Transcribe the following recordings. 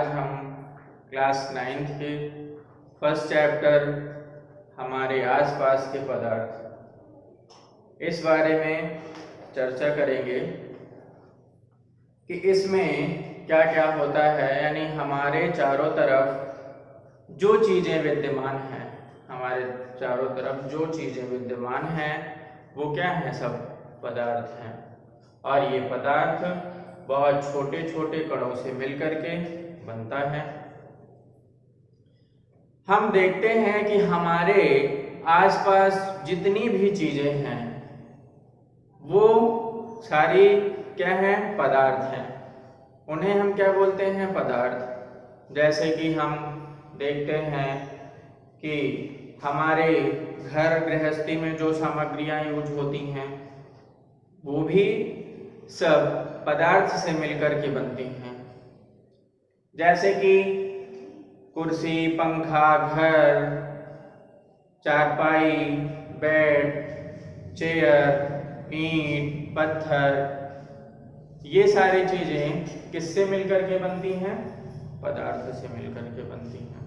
हम class 9th के first chapter हमारे आसपास के पदार्थ इस बारे में चर्चा करेंगे कि इसमें क्या क्या होता है। यानी हमारे चारों तरफ जो चीज़ें विद्यमान हैं, हमारे चारों तरफ जो चीज़ें विद्यमान हैं वो क्या हैं, सब पदार्थ हैं। और ये पदार्थ बहुत छोटे छोटे कणों से मिलकर के बनता है। हम देखते हैं कि हमारे आसपास जितनी भी चीजें हैं वो सारी क्या हैं, पदार्थ हैं। उन्हें हम क्या बोलते हैं, पदार्थ। जैसे कि हम देखते हैं कि हमारे घर गृहस्थी में जो सामग्रियां यूज होती हैं वो भी सब पदार्थ से मिलकर के बनती हैं। जैसे कि कुर्सी, पंखा, घर, चारपाई, बेड, चेयर, ईंट, पत्थर, ये सारी चीजें किससे मिलकर के बनती हैं, पदार्थ से मिलकर के बनती हैं।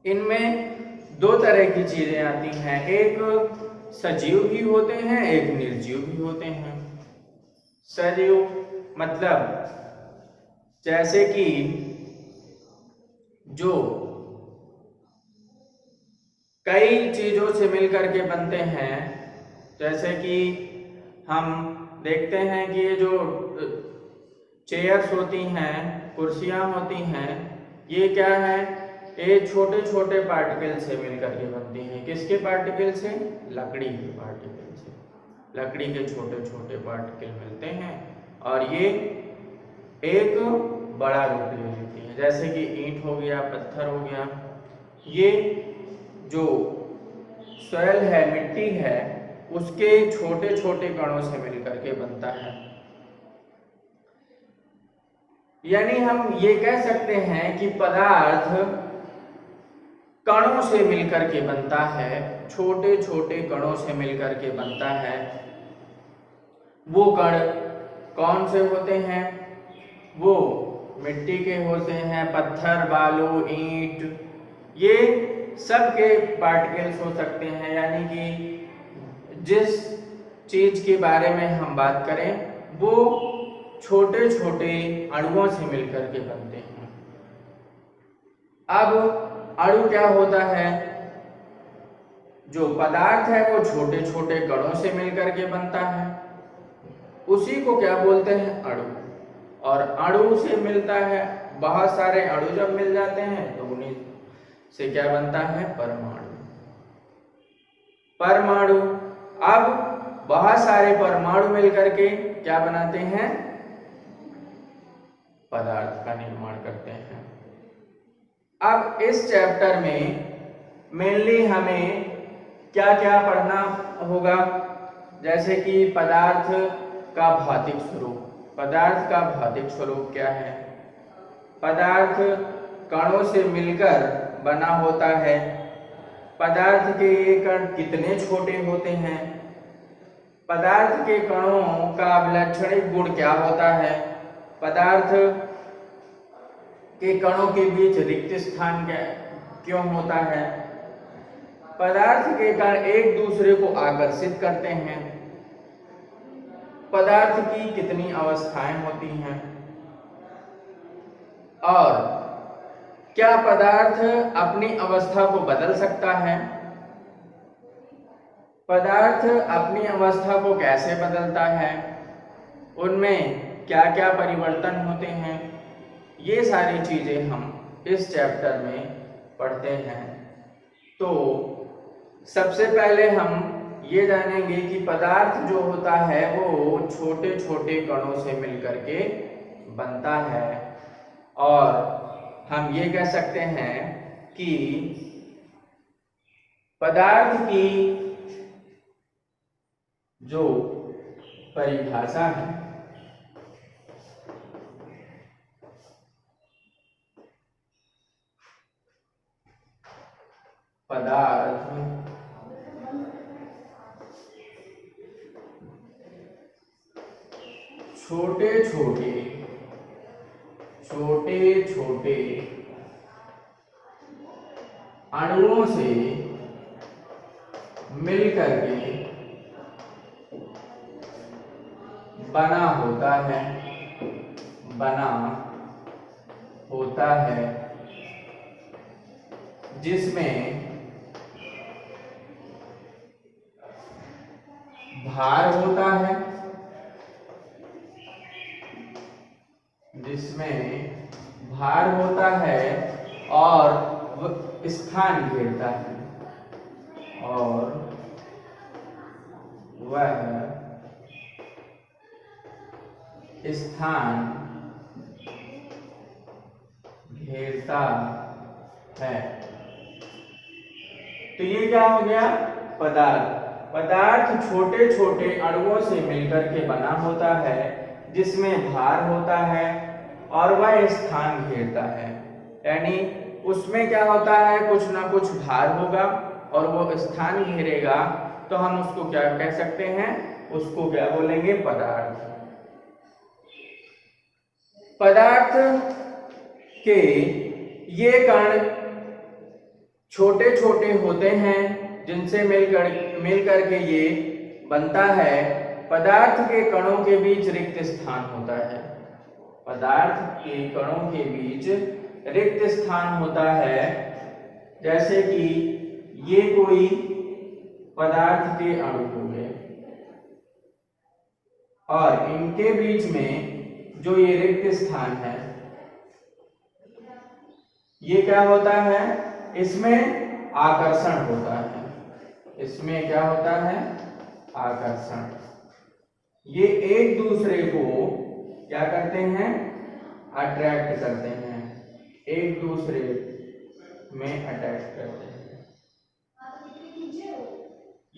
इनमें दो तरह की चीजें आती हैं, एक सजीव भी होते हैं, एक निर्जीव भी होते हैं। सजीव मतलब जैसे कि जो कई चीजों से मिलकर के बनते हैं। जैसे कि हम देखते हैं कि ये जो चेयर्स होती हैं, कुर्सियां होती हैं, ये क्या है, ये छोटे छोटे पार्टिकल से मिलकर के बनती हैं। किसके पार्टिकल से, लकड़ी के पार्टिकल से। लकड़ी के छोटे छोटे पार्टिकल मिलते हैं और ये एक बड़ा रूप ले लेती है। जैसे कि ईंट हो गया, पत्थर हो गया, ये जो सॉइल है, मिट्टी है, उसके छोटे छोटे कणों से मिलकर के बनता है। यानी हम ये कह सकते हैं कि पदार्थ कणों से मिलकर के बनता है, छोटे छोटे कणों से मिलकर के बनता है। वो कण कौन से होते हैं, वो मिट्टी के होते हैं, पत्थर, बालू, ईंट, ये सब के पार्टिकल्स हो सकते हैं। यानी कि जिस चीज के बारे में हम बात करें वो छोटे छोटे अणुओं से मिलकर के बनते हैं। अब अणु क्या होता है, जो पदार्थ है वो छोटे छोटे कणों से मिलकर के बनता है, उसी को क्या बोलते हैं, अणु। और अणु से मिलता है, बहुत सारे अणु जब मिल जाते हैं तो उन्हीं से क्या बनता है, परमाणु। परमाणु, अब बहुत सारे परमाणु मिलकर के क्या बनाते हैं, पदार्थ का निर्माण करते हैं। अब इस चैप्टर में मेनली हमें क्या क्या पढ़ना होगा, जैसे कि पदार्थ का भौतिक स्वरूप। पदार्थ का भौतिक स्वरूप क्या है, पदार्थ कणों से मिलकर बना होता है। पदार्थ के ये कण कितने छोटे होते हैं, पदार्थ के कणों का विलक्षणिक गुण क्या होता है, पदार्थ के कणों के बीच रिक्त स्थान क्यों होता है, पदार्थ के कण एक दूसरे को आकर्षित करते हैं, पदार्थ की कितनी अवस्थाएं होती हैं, और क्या पदार्थ अपनी अवस्था को बदल सकता है, पदार्थ अपनी अवस्था को कैसे बदलता है, उनमें क्या क्या परिवर्तन होते हैं, ये सारी चीजें हम इस चैप्टर में पढ़ते हैं। तो सबसे पहले हम ये जानेंगे कि पदार्थ जो होता है वो छोटे छोटे कणों से मिलकर के बनता है। और हम ये कह सकते हैं कि पदार्थ की जो परिभाषा है, पदार्थ छोटे छोटे छोटे छोटे अणुओं से मिलकर के बना होता है, जिसमें भार होता है, और वह स्थान घेरता है, और वह स्थान घेरता है। तो ये क्या हो गया? पदार्थ छोटे छोटे अणुओं से मिलकर के बना होता है, जिसमें भार होता है और वह स्थान घेरता है। यानी उसमें क्या होता है, कुछ ना कुछ भार होगा और वो स्थान घेरेगा, तो हम उसको क्या कह सकते हैं? उसको क्या बोलेंगे? पदार्थ। पदार्थ के ये कण छोटे छोटे होते हैं, जिनसे मिलकर के ये बनता है। पदार्थ के कणों के बीच रिक्त स्थान होता है। पदार्थ के कणों के बीच रिक्त स्थान होता है। जैसे कि ये कोई पदार्थ के अणु हो गए और इनके बीच में जो ये रिक्त स्थान है, ये क्या होता है? इसमें आकर्षण होता है। इसमें क्या होता है? आकर्षण। ये एक दूसरे को क्या करते हैं? अट्रैक्ट करते हैं, एक दूसरे में अट्रैक्ट करते हैं।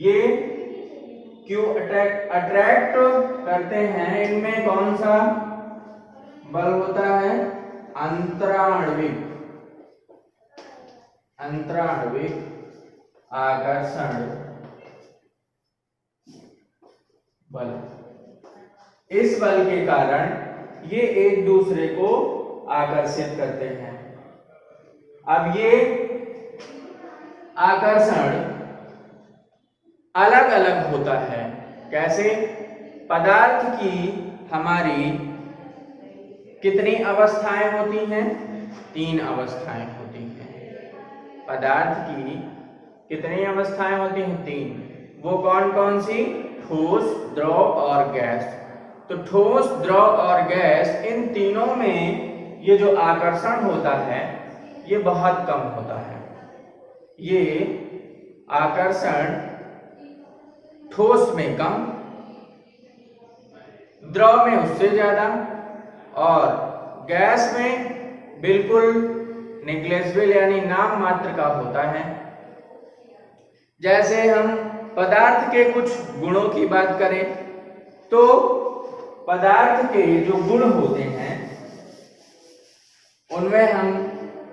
ये क्यों अट्रैक्ट करते हैं? इनमें कौन सा बल होता है? अंतराण्विक आकर्षण बल। इस बल के कारण ये एक दूसरे को आकर्षित करते हैं। अब ये आकर्षण अलग अलग होता है। कैसे? पदार्थ की हमारी कितनी अवस्थाएं होती हैं? 3 अवस्थाएं होती हैं। पदार्थ की कितनी अवस्थाएं होती हैं? 3। वो कौन कौन सी? ठोस, द्रव और गैस। तो ठोस, द्रव और गैस, इन तीनों में ये जो आकर्षण होता है ये बहुत कम होता है। ये आकर्षण ठोस में कम, द्रव में उससे ज्यादा, और गैस में बिल्कुल निग्लेजिबल यानी नाम मात्र का होता है। जैसे हम पदार्थ के कुछ गुणों की बात करें तो पदार्थ के जो गुण होते हैं उनमें हम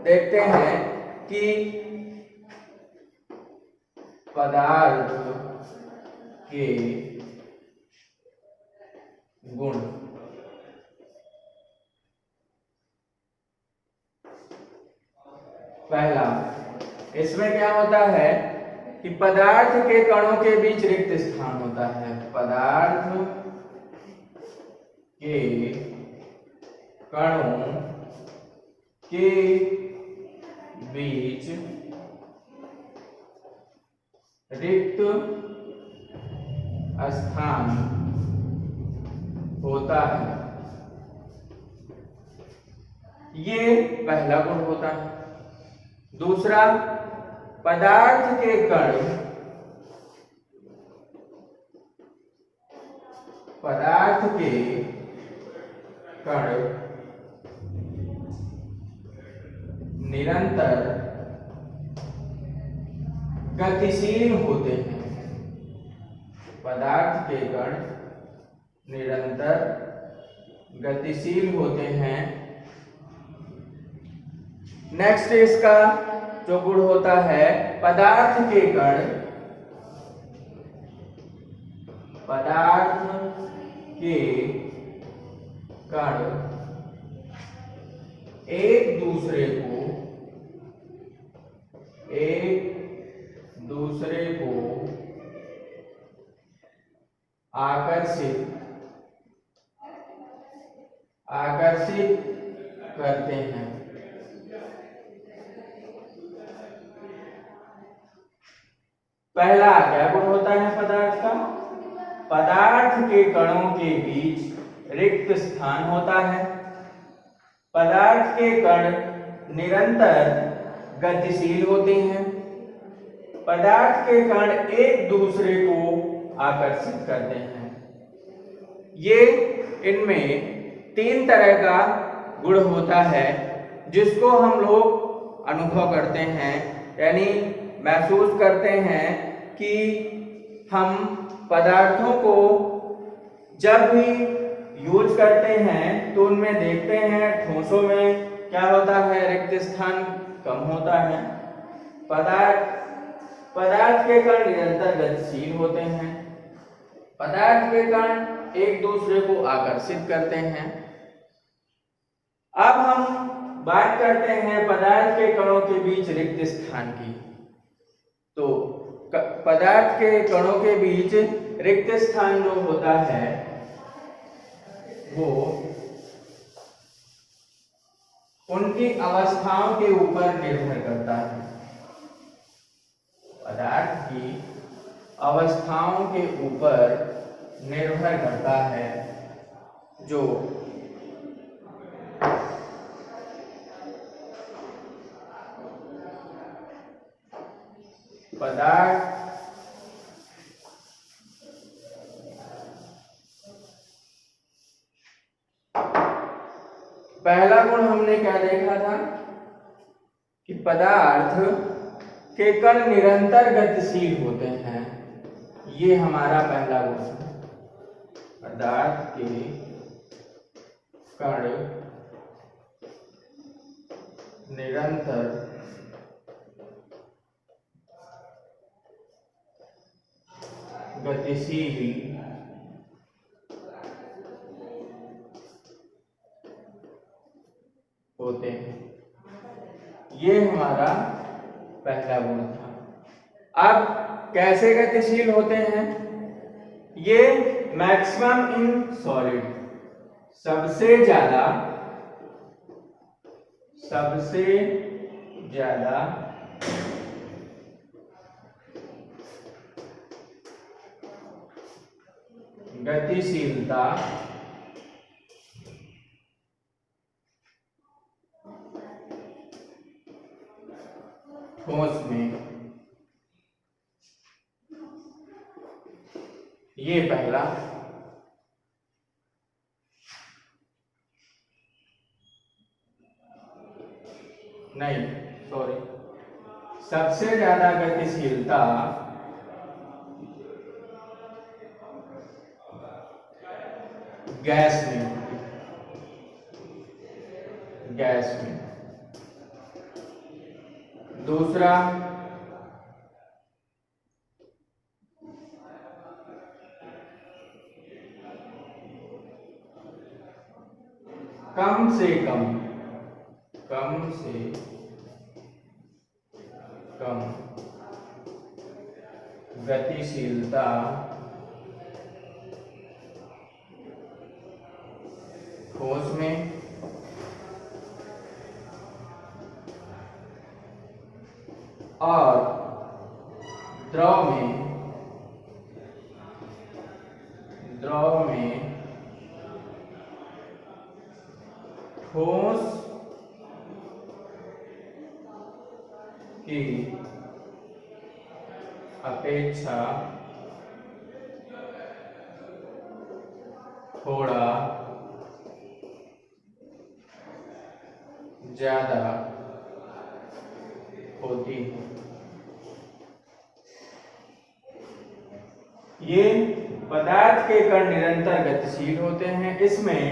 देखते हैं कि पदार्थ के गुण पहला, इसमें क्या होता है कि पदार्थ के कणों के बीच रिक्त स्थान होता है। पदार्थ के कणों के बीच रिक्त स्थान होता है। ये पहला गुण होता है। दूसरा, पदार्थ के कण निरंतर गतिशील होते हैं। पदार्थ के कण निरंतर गतिशील होते हैं। नेक्स्ट इसका जो गुण होता है, पदार्थ के कण एक दूसरे को आकर्षित करते हैं। पहला क्या गुण होता है पदार्थ का? पदार्थ के कणों के बीच रिक्त स्थान होता है। पदार्थ के कण निरंतर गतिशील होते हैं। पदार्थ के कण एक दूसरे को आकर्षित करते हैं। ये इनमें 3 तरह का गुण होता है जिसको हम लोग अनुभव करते हैं, यानी महसूस करते हैं कि हम पदार्थों को जब भी यूज करते हैं तो उनमें देखते हैं ठोसों में क्या होता है, रिक्त स्थान कम होता है। पदार्थ के कण निरंतर गतिशील होते हैं। पदार्थ के कण एक दूसरे को आकर्षित करते हैं। अब हम बात करते हैं पदार्थ के कणों के बीच रिक्त स्थान की। तो पदार्थ के कणों के बीच रिक्त स्थान जो होता है वो उनकी अवस्थाओं के ऊपर निर्भर करता है। पदार्थ की अवस्थाओं के ऊपर निर्भर करता है। जो पदार्थ पहला गुण हमने क्या देखा था कि पदार्थ के कण निरंतर गतिशील होते हैं। ये हमारा पहला गुण है। पदार्थ के कण निरंतर गतिशील होते हैं। ये हमारा पहला गुण था। अब कैसे गतिशील होते हैं? ये मैक्सिमम इन सॉलिड, सबसे ज्यादा गतिशीलता ठोस में, ये पहला। नहीं, सॉरी, सबसे ज्यादा गतिशीलता गैस में। दूसरा कम से कम गतिशीलता ठोस में, और द्रव में ठोस की अपेक्षा थोड़ा ज्यादा होती है। ये पदार्थ के कण निरंतर गतिशील होते हैं। इसमें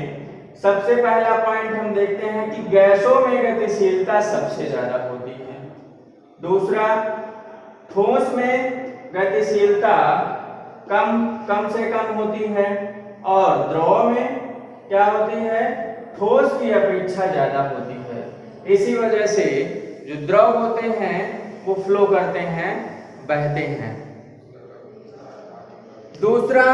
सबसे पहला पॉइंट हम देखते हैं कि गैसों में गतिशीलता सबसे ज्यादा होती है। दूसरा, ठोस में गतिशीलता कम से कम होती है, और द्रव में क्या होती है, ठोस की अपेक्षा ज्यादा होती है। इसी वजह से जो द्रव होते हैं वो फ्लो करते हैं, बहते हैं। दूसरा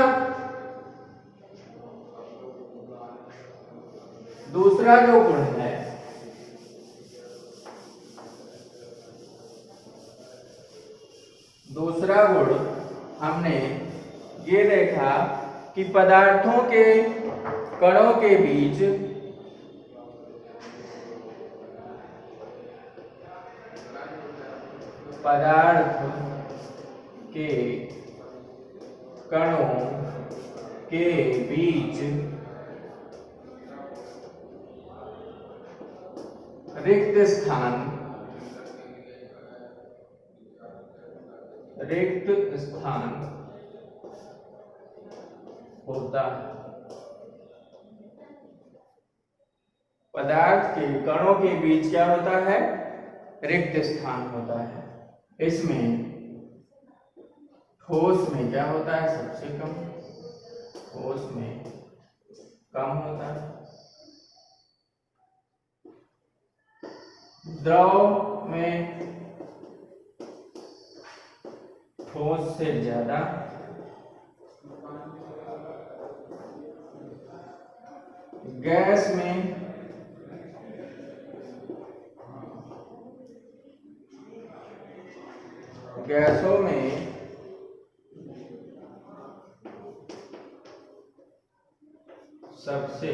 जो गुण है, दूसरा गुण हमने ये देखा कि पदार्थों के कणों के बीच पदार्थ के कणों के बीच रिक्त स्थान होता है। पदार्थ के कणों के बीच क्या होता है? रिक्त स्थान होता है। इसमें ठोस में क्या होता है? सबसे कम। ठोस में कम होता है। द्रव में ठोस से ज्यादा, गैस में गैसों में सबसे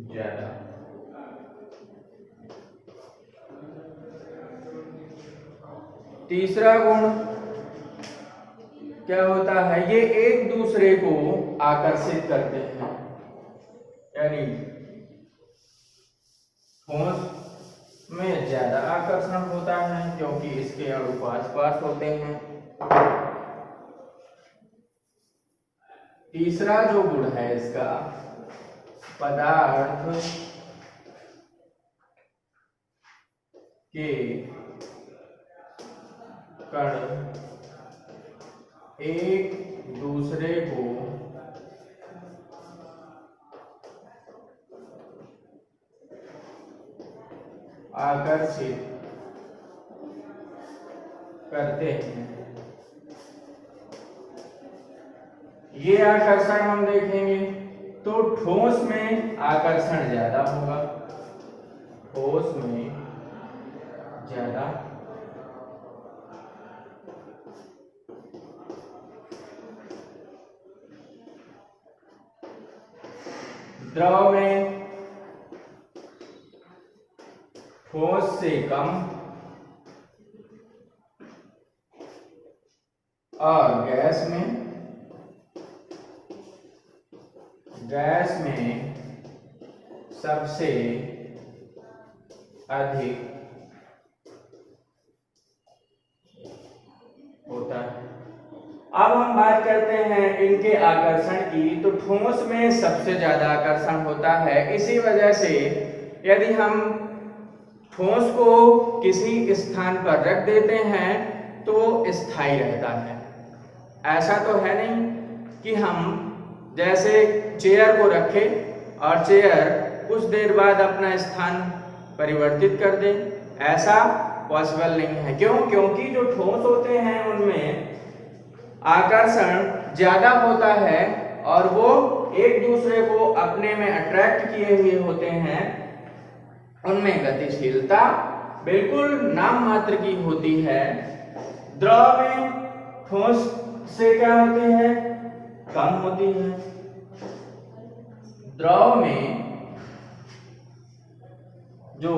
ज्यादा। तीसरा गुण क्या होता है? ये एक दूसरे को आकर्षित करते हैं, यानी ठोस में ज्यादा आकर्षण होता है क्योंकि इसके अणु पास होते हैं। तीसरा जो गुण है इसका, पदार्थ के कण एक दूसरे को आकर्षित करते हैं। ये आकर्षण हम देखेंगे तो ठोस में आकर्षण ज्यादा होगा, ठोस में ज्यादा, द्रव में ठोस से कम और गैस में सबसे अधिक होता है। अब हम बात करते हैं इनके आकर्षण की, तो ठोस में सबसे ज्यादा आकर्षण होता है। इसी वजह से यदि हम ठोस को किसी स्थान पर रख देते हैं तो स्थायी रहता है। ऐसा तो है नहीं कि हम जैसे चेयर को रखें और चेयर कुछ देर बाद अपना स्थान परिवर्तित कर दें, ऐसा पॉसिबल नहीं है। क्यों? क्योंकि जो ठोस होते हैं उनमें आकर्षण ज्यादा होता है और वो एक दूसरे को अपने में अट्रैक्ट किए हुए होते हैं। उनमें गतिशीलता बिल्कुल नाम मात्र की होती है। द्रव में ठोस से क्या होती है? कम होती है। द्रव में जो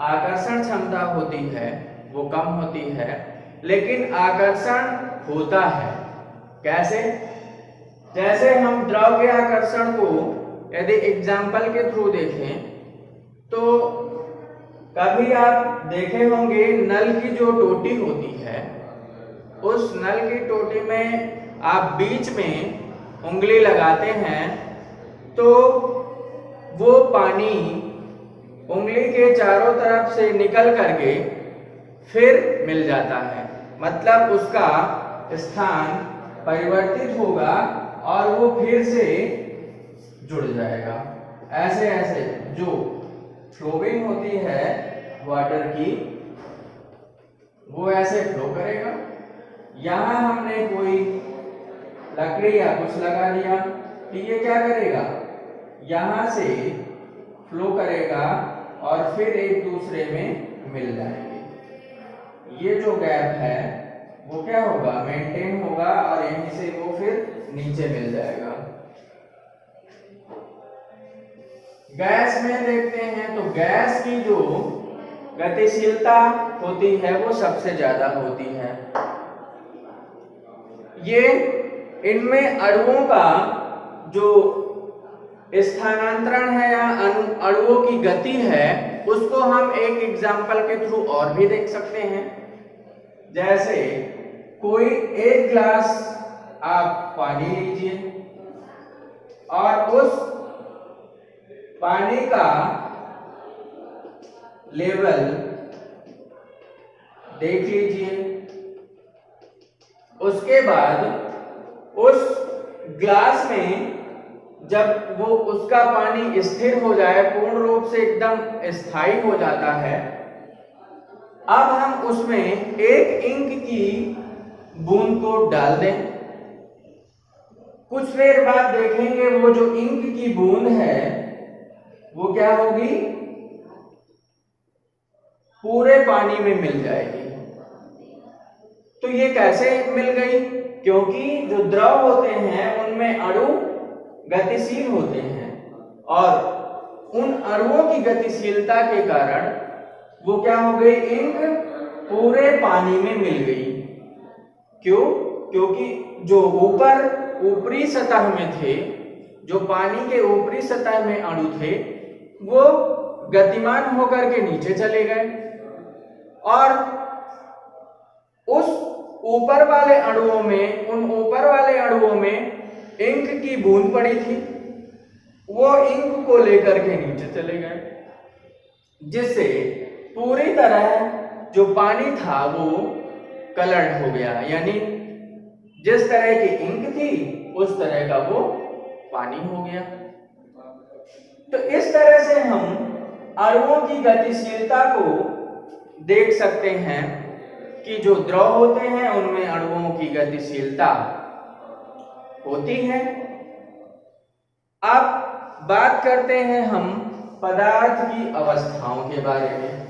आकर्षण क्षमता होती है वो कम होती है, लेकिन आकर्षण होता है। कैसे? जैसे हम द्रव के आकर्षण को यदि एग्जाम्पल के थ्रू देखें तो कभी आप देखे होंगे नल की जो टोटी होती है, उस नल की टोटी में आप बीच में उंगली लगाते हैं तो वो पानी उंगली के चारों तरफ से निकल करके फिर मिल जाता है। मतलब उसका स्थान परिवर्तित होगा और वो फिर से जुड़ जाएगा। ऐसे ऐसे जो फ्लोइंग होती है वाटर की वो ऐसे फ्लो करेगा। यहां हमने कोई लकड़ी या कुछ लगा दिया तो ये क्या करेगा, यहां से फ्लो करेगा और फिर एक दूसरे में मिल जाएंगे। ये जो गैप है वो क्या होगा, मेंटेन होगा और यहीं से वो फिर नीचे मिल जाएगा। गैस में देखते हैं तो गैस की जो गतिशीलता होती है वो सबसे ज्यादा होती है। ये इनमें अणुओं का जो स्थानांतरण है या अणुओं की गति है उसको हम एक एग्जांपल के थ्रू और भी देख सकते हैं। जैसे कोई एक ग्लास आप पानी लीजिए और उस पानी का लेवल देख लीजिए। उसके बाद उस ग्लास में जब वो उसका पानी स्थिर हो जाए, पूर्ण रूप से एकदम स्थायी हो जाता है, अब हम उसमें एक इंक की बूंद को डाल दें। कुछ देर बाद देखेंगे वो जो इंक की बूंद है वो क्या होगी, पूरे पानी में मिल जाएगी। तो ये कैसे मिल गई, क्योंकि जो द्रव होते हैं उनमें अणु गतिशील होते हैं और उन अणुओं की गतिशीलता के कारण वो क्या हो गई, इंक पूरे पानी में मिल गई। क्यों, क्योंकि जो ऊपरी सतह में थे, जो पानी के ऊपरी सतह में अणु थे वो गतिमान होकर के नीचे चले गए और उस ऊपर वाले अणुओं में, उन ऊपर वाले अणुओं में इंक की बूंद पड़ी थी, वो इंक को लेकर के नीचे चले गए, जिससे पूरी तरह जो पानी था वो कलर्ड हो गया। यानी जिस तरह की इंक थी उस तरह का वो पानी हो गया। तो इस तरह से हम अणुओं की गतिशीलता को देख सकते हैं कि जो द्रव होते हैं उनमें अणुओं की गतिशीलता होती है। अब बात करते हैं हम पदार्थ की अवस्थाओं के बारे में।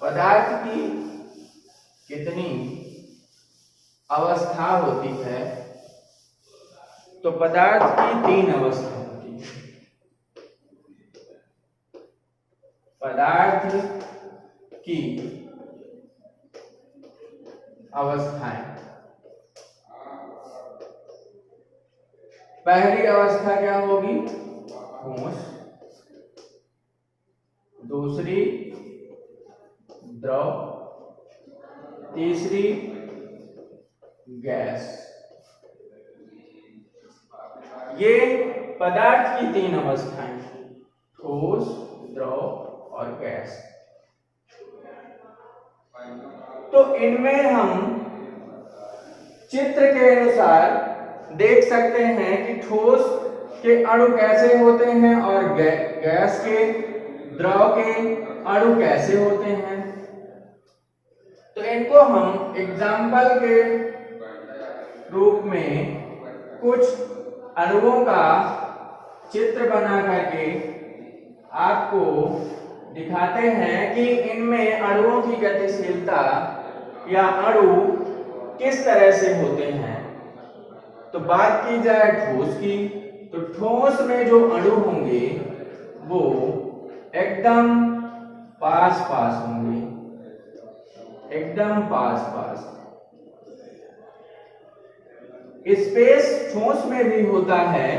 पदार्थ की कितनी अवस्था होती है, तो पदार्थ की 3 अवस्था होती है। पदार्थ की अवस्थाएं, पहली अवस्था क्या होगी, ठोस, दूसरी द्रव, तीसरी गैस। ये पदार्थ की 3 अवस्थाएं, ठोस, द्रव और गैस। तो इनमें हम चित्र के अनुसार देख सकते हैं कि ठोस के अणु कैसे होते हैं और गैस के, द्रव के अणु कैसे होते हैं। तो इनको हम एग्जाम्पल के रूप में कुछ अणुओं का चित्र बना करके आपको दिखाते हैं कि इनमें अणुओं की गतिशीलता या अणु किस तरह से होते हैं। तो बात की जाए ठोस की, तो ठोस में जो अणु होंगे वो एकदम पास पास होंगे, एकदम पास पास। स्पेस ठोस में भी होता है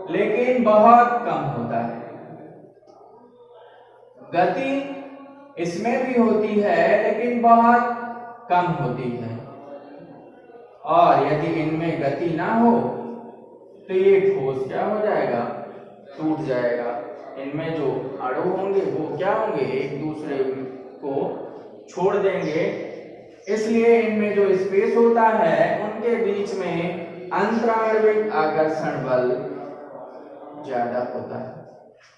लेकिन बहुत कम होता है। गति इसमें भी होती है लेकिन बहुत कम होती है। और यदि इनमें गति ना हो तो ये ठोस क्या हो जाएगा, टूट जाएगा। इनमें जो अणु होंगे वो क्या होंगे, एक दूसरे को छोड़ देंगे। इसलिए इनमें जो स्पेस होता है उनके बीच में अंतराण्विक आकर्षण बल ज्यादा होता है।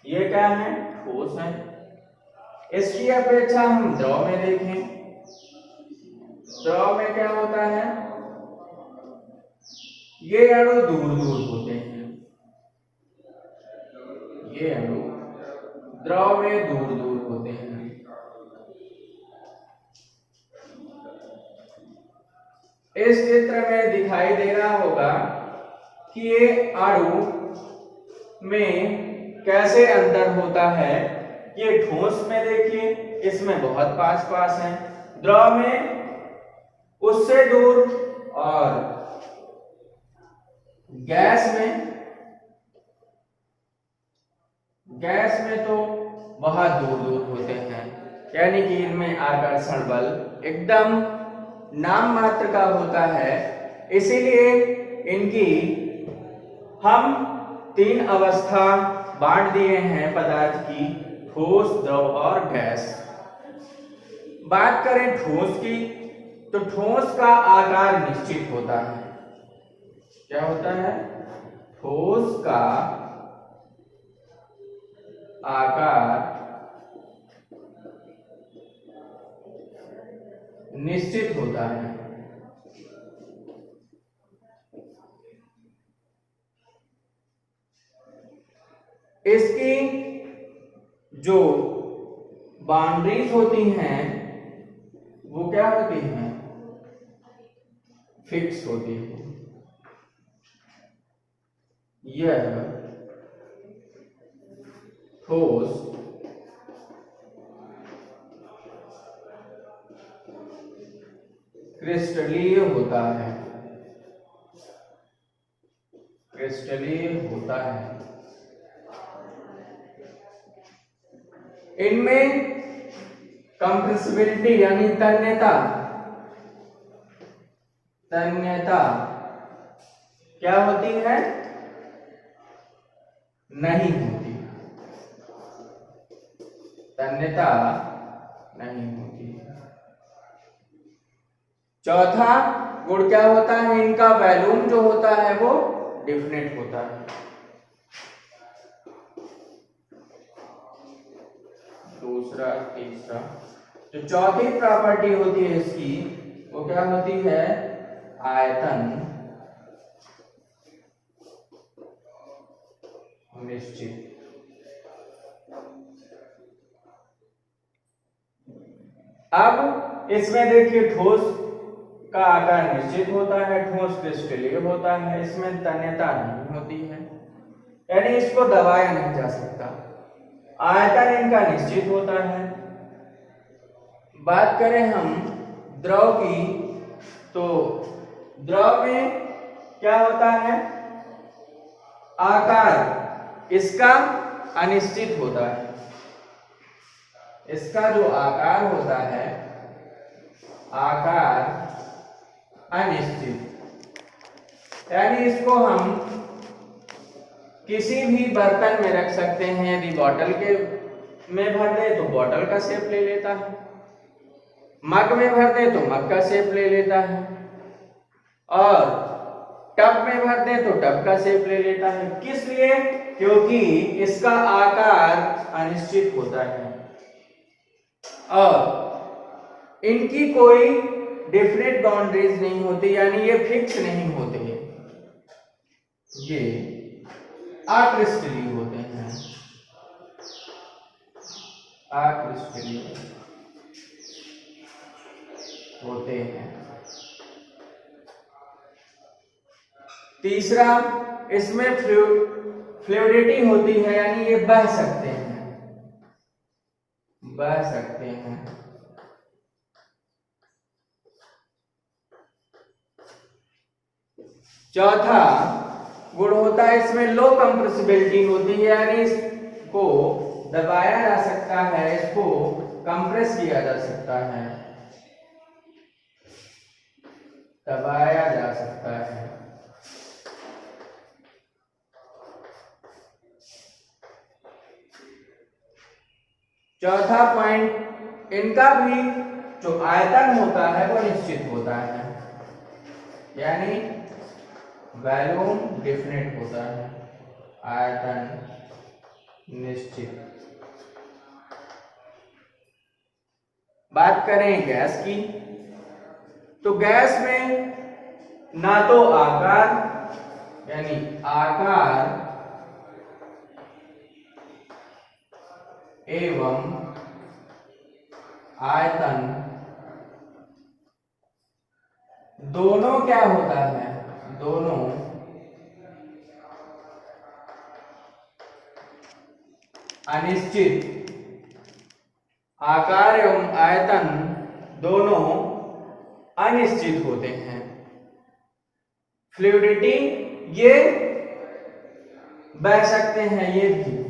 ये क्या है? ठोस है। इसकी अपेक्षा हम द्रव में देखें, द्रव में क्या होता है? ये अणु दूर दूर होते हैं, ये अणु द्रव में दूर दूर होते हैं। इस चित्र में दिखाई दे रहा होगा कि ये अणु में कैसे अंतर होता है। ये ठोस में देखिए, इसमें बहुत पास पास है, द्रव में उससे दूर, और गैस में तो बहुत दूर दूर होते हैं, यानी कि इनमें आकर्षण बल एकदम नाम मात्र का होता है। इसीलिए इनकी हम 3 अवस्था बांट दिए हैं पदार्थ की, ठोस, द्रव और गैस। बात करें ठोस की, तो ठोस का आकार निश्चित होता है। क्या होता है? ठोस का आकार निश्चित होता है। इसकी जो बाउंड्रीज होती हैं वो क्या होती हैं? फिक्स होती है। यह ठोस क्रिस्टलीय होता है, क्रिस्टलीय होता है। इनमें कंप्रेसिबिलिटी यानी तन्यता क्या होती है? नहीं होती, तन्यता नहीं होती। चौथा गुण क्या होता है? इनका वॉल्यूम जो होता है वो डिफिनेट होता है। दूसरा, तीसरा, जो चौथी प्रॉपर्टी होती है इसकी, वो क्या होती है? आयतन निश्चित। अब इसमें देखिए, ठोस का आकार निश्चित होता है, ठोस क्रिस्टलीय होता है, इसमें तन्यता नहीं होती है, यानी इसको दबाया नहीं जा सकता। आयतन इनका निश्चित होता है। बात करें हम द्रव की, तो द्रव में क्या होता है? आकार इसका अनिश्चित होता है। इसका जो आकार होता है, आकार अनिश्चित, यानी इसको हम किसी भी बर्तन में रख सकते हैं। यदि बॉटल के में भर दे तो बॉटल का शेप ले लेता है, मग में भर दे तो मग का शेप ले लेता है, और टब में भर दे तो टब का शेप ले लेता है। किस लिए? क्योंकि इसका आकार अनिश्चित होता है और इनकी कोई डिफिनेट बाउंड्रीज नहीं होती, यानी ये फिक्स नहीं होते हैं, ये अक्रिस्टलीय होते हैं, अक्रिस्टलीय होते हैं। तीसरा, इसमें फ्लूइडिटी होती है, यानी ये बह सकते हैं, बह सकते हैं। चौथा गुण होता है, इसमें लो कंप्रेसिबिलिटी होती है, यानी इसको दबाया जा सकता है, इसको कंप्रेस किया जा सकता है, दबाया जा सकता है। चौथा पॉइंट, इनका भी जो आयतन होता है वो निश्चित होता है, यानी वॉल्यूम डिफिनेट होता है। आयतन निश्चित। बात करें गैस की, तो गैस में ना तो आकार यानी आकार एवं आयतन दोनों क्या होता है, दोनों अनिश्चित। आकार एवं आयतन दोनों अनिश्चित होते हैं। फ्लूइडिटी ये बह सकते हैं, ये भी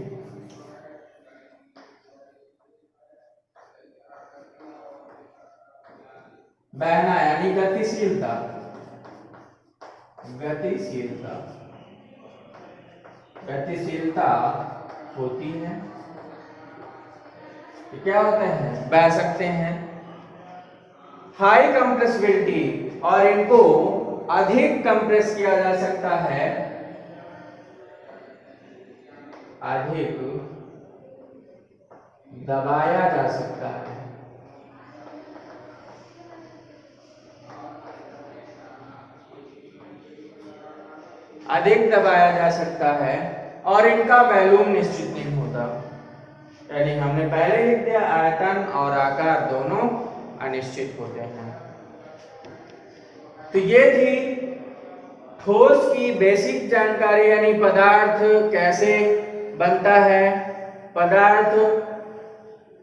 बहना यानी गतिशीलता, गतिशीलता गतिशीलता होती है। तो क्या होते हैं, बह सकते हैं। हाई कंप्रेसिबिलिटी, और इनको अधिक कंप्रेस किया जा सकता है, अधिक दबाया जा सकता है। अधिक दबाया जा सकता है और इनका वॉल्यूम निश्चित नहीं होता। यानी हमने पहले लिख दिया, आयतन और आकार दोनों अनिश्चित होते हैं। तो ये थी ठोस की बेसिक जानकारी, यानी पदार्थ कैसे बनता है, पदार्थ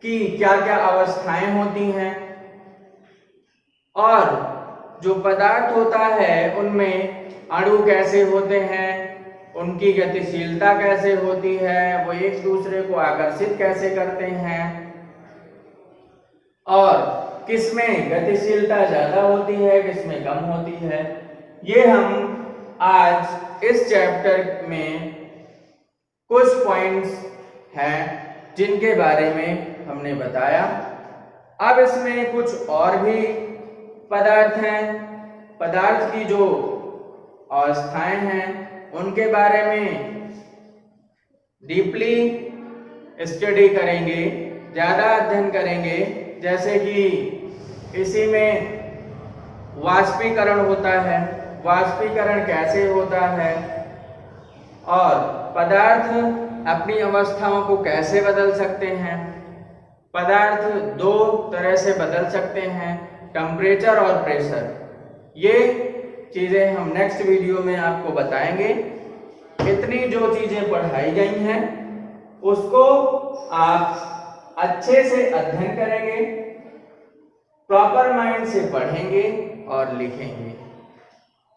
की क्या क्या अवस्थाएं होती हैं, और जो पदार्थ होता है उनमें अणु कैसे होते हैं, उनकी गतिशीलता कैसे होती है, वो एक दूसरे को आकर्षित कैसे करते हैं, और किसमें गतिशीलता ज्यादा होती है, किसमें कम होती है। ये हम आज इस चैप्टर में कुछ पॉइंट्स हैं जिनके बारे में हमने बताया। अब इसमें कुछ और भी पदार्थ हैं, पदार्थ की जो अवस्थाएं हैं उनके बारे में डीपली स्टडी करेंगे, ज्यादा अध्ययन करेंगे। जैसे कि इसी में वाष्पीकरण होता है, वाष्पीकरण कैसे होता है, और पदार्थ अपनी अवस्थाओं को कैसे बदल सकते हैं। पदार्थ दो तरह से बदल सकते हैं, टेम्परेचर और प्रेशर। ये चीजें हम नेक्स्ट वीडियो में आपको बताएंगे। इतनी जो चीजें पढ़ाई गई हैं उसको आप अच्छे से अध्ययन करेंगे, प्रॉपर माइंड से पढ़ेंगे और लिखेंगे।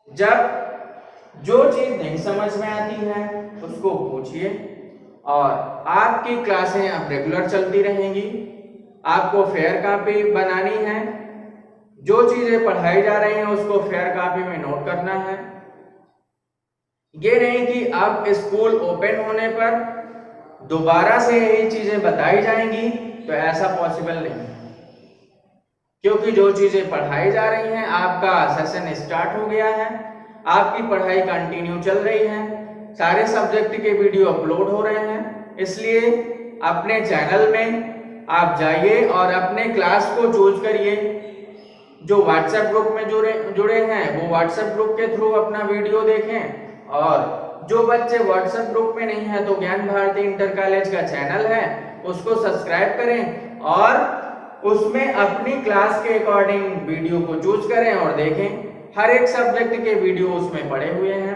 जब जो चीज नहीं समझ में आती है उसको पूछिए, और आपकी क्लासें अब रेगुलर चलती रहेंगी। आपको फेयर कॉपी बनानी है, जो चीजें पढ़ाई जा रही हैं उसको फेयर कॉपी में नोट करना है। ये नहीं कि अब स्कूल ओपन होने पर दोबारा से यही चीजें बताई जाएंगी, तो ऐसा पॉसिबल नहीं है। क्योंकि जो चीजें पढ़ाई जा रही हैं, आपका सेशन स्टार्ट हो गया है, आपकी पढ़ाई कंटिन्यू चल रही है, सारे सब्जेक्ट के वीडियो अपलोड हो रहे हैं। इसलिए अपने चैनल में आप जाइए और अपने क्लास को चूज करिए। जो व्हाट्सएप ग्रुप में जुड़े हैं वो व्हाट्सएप ग्रुप के थ्रू अपना वीडियो देखें, और जो बच्चे व्हाट्सएप ग्रुप में नहीं है तो ज्ञान भारती इंटर कॉलेज का चैनल है उसको सब्सक्राइब करें और उसमें अपनी क्लास के अकॉर्डिंग वीडियो को चूज करें और देखें। हर एक सब्जेक्ट के वीडियो उसमें पड़े हुए हैं।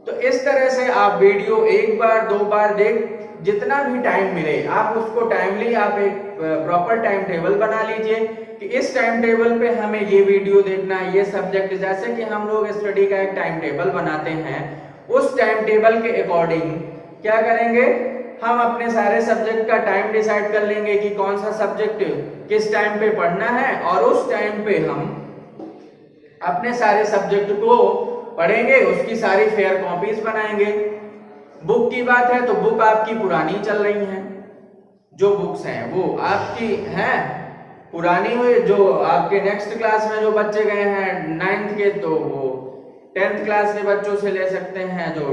तो इस तरह से आप वीडियो एक बार दो बार देख, जितना भी टाइम मिले आप उसको टाइमली आप एक प्रॉपर टाइम टेबल बना लीजिए कि इस टाइम टेबल पे हमें ये वीडियो देखना है, ये सब्जेक्ट, जैसे कि हम लोग स्टडी का एक टाइम टेबल बनाते हैं, उस टाइम टेबल के अकॉर्डिंग क्या करेंगे, हम अपने सारे सब्जेक्ट का टाइम डिसाइड कर लेंगे कि कौन सा सब्जेक्ट किस टाइम पे पढ़ना है, और उस टाइम पे हम अपने सारे सब्जेक्ट को पढ़ेंगे, उसकी सारी फेयर कॉपीज बनाएंगे। बुक की बात है तो बुक आपकी पुरानी चल रही हैं, जो बुक्स हैं वो आपकी हैं पुरानी हुई। जो आपके नेक्स्ट क्लास में जो बच्चे गए हैं 9th के, तो वो 10th क्लास के बच्चों से ले सकते हैं, जो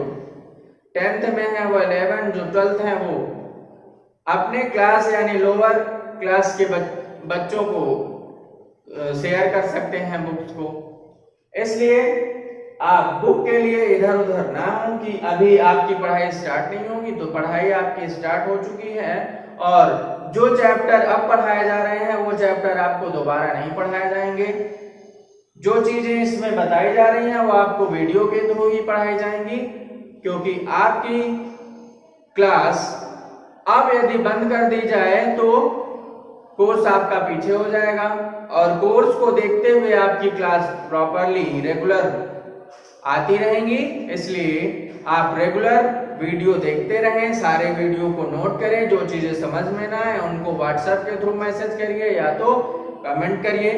10th में है वो 11, जो 12th है वो अपने क्लास यानी लोअर क्लास के बच्चों को शेयर कर सकते हैं बुक्स को। इसलिए आप बुक के लिए इधर उधर ना हो कि अभी आपकी पढ़ाई स्टार्ट नहीं होगी, तो पढ़ाई आपकी स्टार्ट हो चुकी है और जो चैप्टर अब पढ़ाए जा रहे हैं वो चैप्टर आपको दोबारा नहीं पढ़ाए जाएंगे। जो चीजें इसमें बताई जा रही हैं वो आपको वीडियो के थ्रू ही पढ़ाई जाएंगी, क्योंकि आपकी क्लास अब यदि बंद कर दी जाए तो कोर्स आपका पीछे हो जाएगा और कोर्स को देखते हुए आपकी क्लास प्रॉपरली रेगुलर आती रहेंगी। इसलिए आप रेगुलर वीडियो देखते रहें, सारे वीडियो को नोट करें, जो चीजें समझ में ना आए उनको व्हाट्सएप के थ्रू मैसेज करिए या तो कमेंट करिए,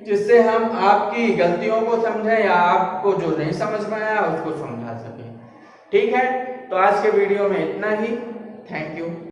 जिससे हम आपकी गलतियों को समझें या आपको जो नहीं समझ में आया उसको समझा सकें। ठीक है, तो आज के वीडियो में इतना ही। Thank you.